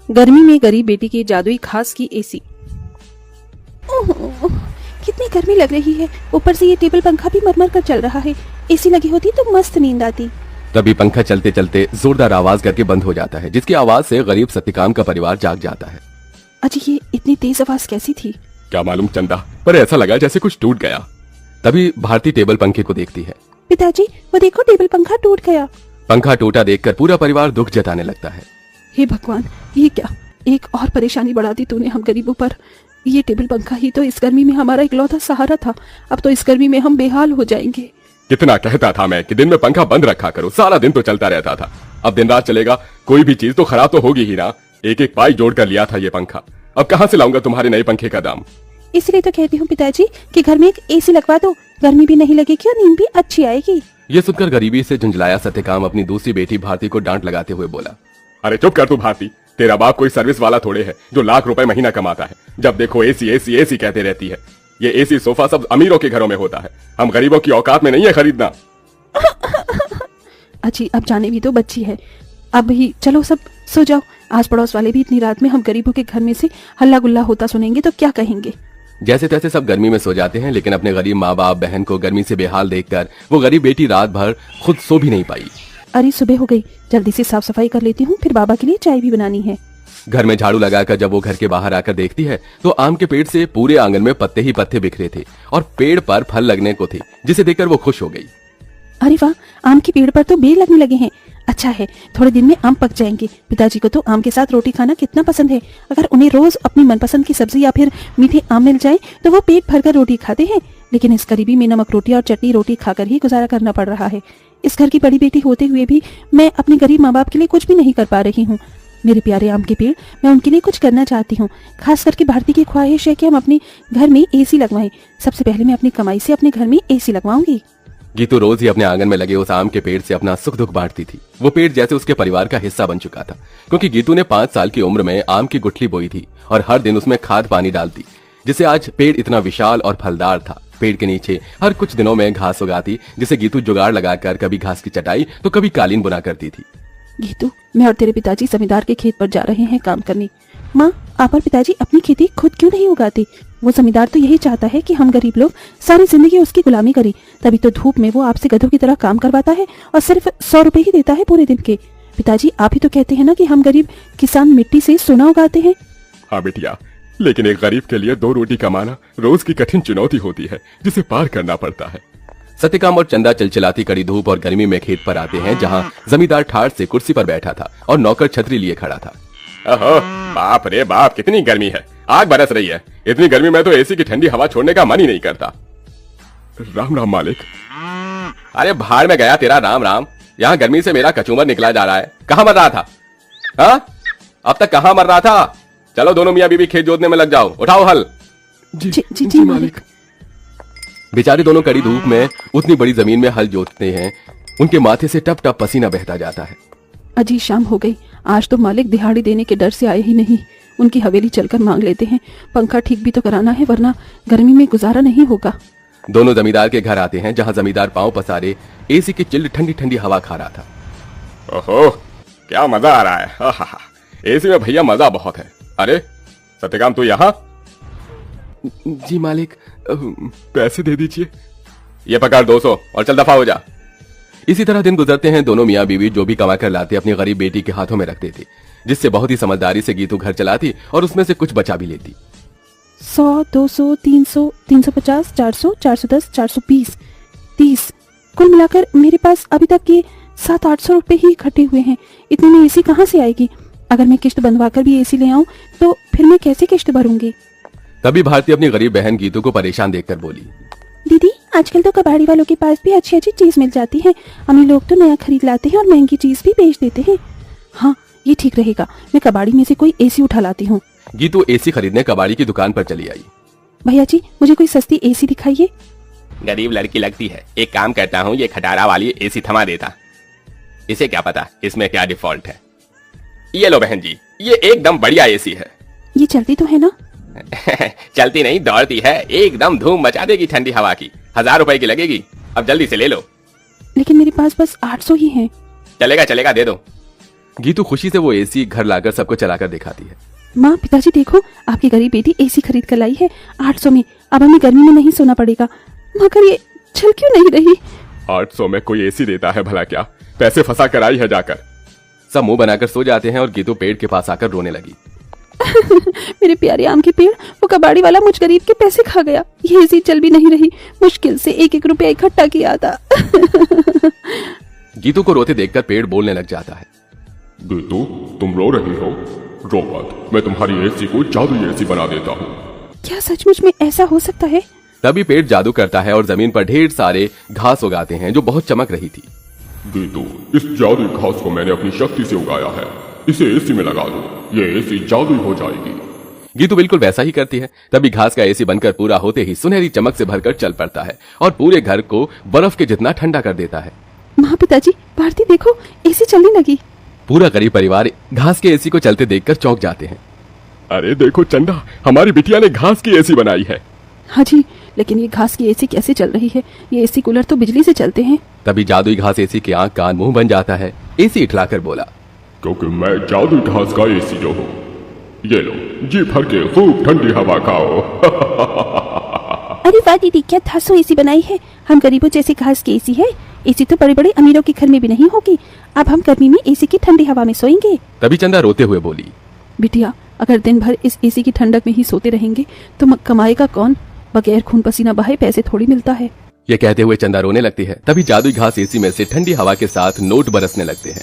गर्मी में गरीब बेटी की जादुई खास की एसी। ओह, कितनी गर्मी लग रही है। ऊपर से ये टेबल पंखा भी मरमर कर चल रहा है। एसी लगी होती तो मस्त नींद आती। तभी पंखा चलते चलते जोरदार आवाज करके बंद हो जाता है, जिसकी आवाज से गरीब सत्यकाम का परिवार जाग जाता है। अजी ये इतनी तेज आवाज कैसी थी? क्या मालूम चंदा, पर ऐसा लगा जैसे कुछ टूट गया। तभी भारती टेबल पंखे को देखती है। पिताजी वो देखो, टेबल पंखा टूट गया। पंखा टूटा देखकर पूरा परिवार दुख जताने लगता है। हे भगवान, ये क्या, एक और परेशानी बढ़ा दी तूने हम गरीबों पर। ये टेबल पंखा ही तो इस गर्मी में हमारा इकलौता सहारा था। अब तो इस गर्मी में हम बेहाल हो जाएंगे। कितना कहता था मैं कि दिन में पंखा बंद रखा करो, सारा दिन तो चलता रहता था। अब दिन रात चलेगा, कोई भी चीज तो खराब तो होगी ही ना। एक एक पाई जोड़ कर लिया था ये पंखा, अब कहाँ से लाऊंगा तुम्हारे नए पंखे का दाम। इसलिए तो कहती हूँ पिताजी कि घर में एक एसी लगवा दो, गर्मी भी नहीं लगेगी और नींद भी अच्छी आएगी। ये सुनकर गरीबी से झुंझलाया सत्यकाम अपनी दूसरी बेटी भारती को डांट लगाते हुए बोला, अरे चुप कर तू भारती, तेरा बाप कोई सर्विस वाला थोड़े है जो लाख रुपए महीना कमाता है। जब देखो एसी एसी एसी कहते रहती है। ये एसी सोफा सब अमीरों के घरों में होता है, हम गरीबों की औकात में नहीं है खरीदना। अच्छी, अब जाने भी तो बच्ची है। अब ही चलो सब सो जाओ। आस पड़ोस वाले भी इतनी रात में हम गरीबों के घर में से हल्ला गुल्ला होता सुनेंगे तो क्या कहेंगे। जैसे तैसे सब गर्मी में सो जाते हैं, लेकिन अपने गरीब माँ बाप बहन को गर्मी से बेहाल देखकर वो गरीब बेटी रात भर खुद सो भी नहीं पाई। अरे सुबह हो गई, जल्दी से साफ सफाई कर लेती हूँ, फिर बाबा के लिए चाय भी बनानी है। घर में झाड़ू लगाकर जब वो घर के बाहर आकर देखती है तो आम के पेड़ से पूरे आंगन में पत्ते ही पत्ते बिखरे थे और पेड़ पर फल लगने को थे, जिसे देखकर वो खुश हो गई। अरे वाह, आम के पेड़ पर तो बेर लगने लगे हैं। अच्छा है, थोड़े दिन में आम पक जाएंगे। पिताजी को तो आम के साथ रोटी खाना कितना पसंद है। अगर उन्हें रोज अपनी मनपसंद की सब्जी या फिर मीठे आम मिल जाए तो वो पेट भरकर रोटी खाते हैं। लेकिन इस गरीबी में नमक रोटी और चटनी रोटी खाकर ही गुजारा करना पड़ रहा है। इस घर की बड़ी बेटी होते हुए भी मैं अपने गरीब माँ बाप के लिए कुछ भी नहीं कर पा रही हूँ। मेरे प्यारे आम के पेड़, मैं उनके लिए कुछ करना चाहती हूँ। खास करके भारती की ख्वाहिश है कि हम अपने घर में एसी लगवाएं। सबसे पहले मैं अपनी कमाई से अपने घर में एसी लगवाऊंगी। गीतू रोज ही अपने आंगन में लगे उस आम के पेड़ से अपना सुख दुख बांटती थी। वो पेड़ जैसे उसके परिवार का हिस्सा बन चुका था, क्योंकि गीतू ने 5 साल की उम्र में आम की गुठली बोई थी और हर दिन उसमें खाद पानी डालती, जिससे आज पेड़ इतना विशाल और फलदार था। पेड़ के नीचे हर कुछ दिनों में घास उगाती, जिसे गीतू जुगाड़ लगाकर कभी घास की चटाई तो कभी कालीन बुना करती थी। गीतू, मैं और तेरे पिताजी जमींदार के खेत पर जा रहे हैं काम करने। माँ, आप और पिताजी अपनी खेती खुद क्यों नहीं उगाते? वो जमींदार तो यही चाहता है कि हम गरीब लोग सारी जिंदगी उसकी गुलामी करें। तभी तो धूप में वो आपसे गधों की तरह काम करवाता है और सिर्फ 100 रुपए ही देता है पूरे दिन के। पिताजी, आप ही तो कहते हैं ना कि हम गरीब किसान मिट्टी से सोना उगाते हैं। हाँ बेटिया, लेकिन एक गरीब के लिए 2 रोटी कमाना रोज की कठिन चुनौती होती है, जिसे पार करना पड़ता है। सत्यकाम और चंदा चिलचिलाती कड़ी धूप और गर्मी में खेत पर आते हैं, जहाँ जमींदार ठाठ से कुर्सी पर बैठा था और नौकर छतरी लिए खड़ा था। ओहो, बाप रे बाप, कितनी गर्मी है, आग बरस रही है। इतनी गर्मी में तो एसी की ठंडी हवा छोड़ने का मन ही नहीं करता। राम राम मालिक। अरे भाड़ में गया तेरा राम राम, यहाँ गर्मी से मेरा कचूमर निकला जा रहा है। कहाँ मर रहा था? हाँ, अब तक कहाँ मर रहा था? चलो दोनों मियाँ बीवी खेत जोतने में लग जाओ, उठाओ हल। जी मालिक। बेचारे दोनों कड़ी धूप में उतनी बड़ी जमीन में हल जोतते हैं, उनके माथे से टप टप पसीना बहता जाता है। अजी शाम हो गई, आज तो मालिक दिहाड़ी देने के डर से आए ही नहीं। उनकी हवेली चलकर मांग लेते हैं। पंखा ठीक भी तो कराना है, वरना गर्मी में गुजारा नहीं होगा। दोनों जमींदार के घर आते हैं, जहां जमींदार पांव पसारे एसी की चिल्ड ठंडी ठंडी हवा खा रहा था। ओहो, क्या मजा आ रहा है। एसी में भैया मजा बहुत है। अरे सत्यकाम, तू यहाँ? जी मालिक। पैसे दे दीजिए। ये पकड़ 200 और चल दफा हो जा। इसी तरह दिन गुजरते हैं। दोनों मियाँ बीवी जो भी कमा कर लाते अपनी गरीब बेटी के हाथों में रखते थे, जिससे बहुत ही समझदारी से गीतू घर चलाती और उसमें से कुछ बचा भी लेती। 100, 200, 300, 350, 400, 410, 420, 30, कुल मिलाकर मेरे पास अभी तक के 700-800 रुपए ही इकट्ठे हुए हैं। इतने में एसी कहाँ से आएगी? अगर मैं किश्त बनवाकर भी एसी ले आऊं तो फिर मैं कैसे किश्त भरूंगी? तभी भारती अपनी गरीब बहन गीतू को परेशान देखकर बोली, दीदी, आजकल तो कबाड़ी वालों के पास भी अच्छी अच्छी चीज मिल जाती है। अमीर लोग तो नया खरीद लाते हैं और महंगी चीज भी बेच देते हैं। हाँ, ये ठीक रहेगा, मैं कबाड़ी में से कोई एसी उठा लाती हूँ। गीतू एसी खरीदने कबाड़ी की दुकान पर चली आई। भैया जी, मुझे कोई सस्ती एसी दिखाइए। गरीब लड़की लगती है, एक काम करता हूँ, ये खटारा वाली एसी थमा देता। इसे क्या पता इसमें क्या डिफॉल्ट है। ये लो बहन जी, ये एकदम बढ़िया एसी है। ये चलती तो है ना? चलती नहीं, दौड़ती है, एकदम धूम मचा देगी ठंडी हवा की। 1000 रुपए की लगेगी, अब जल्दी से ले लो। लेकिन मेरे पास बस 800 ही हैं। चलेगा चलेगा, दे दो। गीतू खुशी से वो एसी घर लाकर सबको चलाकर दिखाती है। माँ पिताजी देखो, आपकी गरीब बेटी एसी खरीद कर लाई है 800 में। अब हमें गर्मी में नहीं सोना पड़ेगा। मगर ये चल क्यों नहीं रही? 800 में कोई एसी देता है भला क्या? पैसे फंसा कर आई है जाकर। सब मुंह बनाकर सो जाते हैं और गीतू पेड़ के पास आकर रोने लगी। मेरे प्यारे आम के पेड़, वो कबाड़ी वाला मुझ गरीब के पैसे खा गया। ये एसी चल भी नहीं रही। मुश्किल से 1-1 रुपया इकट्ठा किया था। गीतू को रोते देखकर पेड़ बोलने लग जाता है। गीतू, तुम रो रही हो? रो मत, मैं तुम्हारी एसी को जादुई एसी बना देता हूँ। क्या सचमुच में ऐसा हो सकता है? तभी पेड़ जादू करता है और जमीन पर ढेर सारे घास उगाते हैं जो बहुत चमक रही थी। गीतू, इस जादुई घास को मैंने अपनी शक्ति से उगाया है। इसे एसी में लगा दो, ये एसी जादुई हो जाएगी। गीतू बिल्कुल वैसा ही करती है। तभी घास का एसी बनकर पूरा होते ही सुनहरी चमक से भरकर चल पड़ता है और पूरे घर को बर्फ के जितना ठंडा कर देता है। माँ पिताजी, भारती देखो, एसी चलने लगी। पूरा गरीब परिवार घास के एसी को चलते देखकर चौंक जाते हैं। अरे देखो चंदा, हमारी बिटिया ने घास की एसी बनाई है। हाँ जी, लेकिन ये घास की एसी कैसे चल रही है? ये एसी कूलर तो बिजली से चलते हैं। तभी जादुई घास एसी के आंख कान मुंह बन जाता है। एसी इठलाकर बोला, क्योंकि मैं जादुई घास का एसी जो हूँ। ये लो, जी भर के खूब ठंडी हवा खाओ। अरे वाह दीदी, क्या धांसू एसी बनाई है। हम गरीबों जैसे घास की एसी है। एसी तो बड़े बड़े अमीरों के घर में भी नहीं होगी। अब हम गर्मी में एसी की ठंडी हवा में सोएंगे। तभी चंदा रोते हुए बोली, बिटिया, अगर दिन भर इस एसी की ठंडक में ही सोते रहेंगे तो कमाएगा कौन? बगैर खून पसीना बहाए पैसे थोड़ी मिलता है। ये कहते हुए चंदा रोने लगती है। तभी जादुई घास एसी में से ठंडी हवा के साथ नोट बरसने लगते हैं।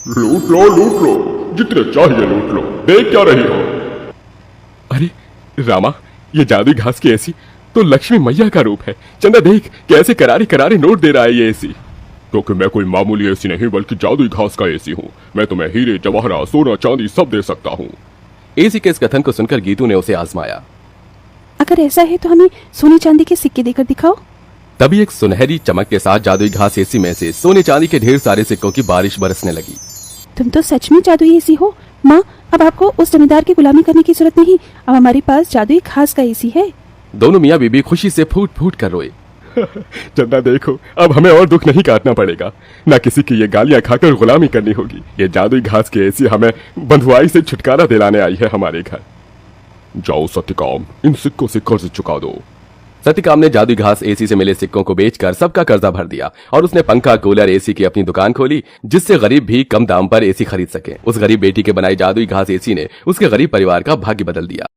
लूट लो, जितने चाहिए लूट लो। देख क्या रही हो? अरे रामा, ये जादुई घास की एसी तो लक्ष्मी मैया का रूप है। चंदा देख, कैसे करारे करारे नोट दे रहा है ये एसी। क्योंकि मैं कोई मामूली एसी नहीं बल्कि जादुई घास का एसी हूँ। मैं तुम्हें हीरे जवाहरात सोना चांदी सब दे सकता हूँ। एसी के इस कथन को सुनकर गीतू ने उसे आजमाया। अगर ऐसा है तो हमें सोने चांदी के सिक्के देकर दिखाओ। तभी एक सुनहरी चमक के साथ जादुई घास एसी में से सोने चांदी के ढेर सारे सिक्कों की बारिश बरसने लगी। तुम तो सच में जादुई एसी हो माँ। अब आपको उस जमींदार की गुलामी करने की जरूरत नहीं। अब हमारे पास जादुई घास का एसी है। दोनों मियाँ बीबी खुशी से फूट फूट कर रोए। चंदा देखो, अब हमें और दुख नहीं काटना पड़ेगा। ना किसी की ये गालियां खाकर गुलामी करनी होगी। ये जादुई घास की एसी हमें बंधुआई से छुटकारा दिलाने आई है हमारे घर। जाओ सत्यकाम, इन सिक्कों से कर्ज चुका दो। सत्यकाम ने जादुई घास एसी से मिले सिक्कों को बेचकर सबका कर्जा भर दिया और उसने पंखा कूलर एसी की अपनी दुकान खोली, जिससे गरीब भी कम दाम पर एसी खरीद सके। उस गरीब बेटी के बनाई जादुई घास एसी ने उसके गरीब परिवार का भाग्य बदल दिया।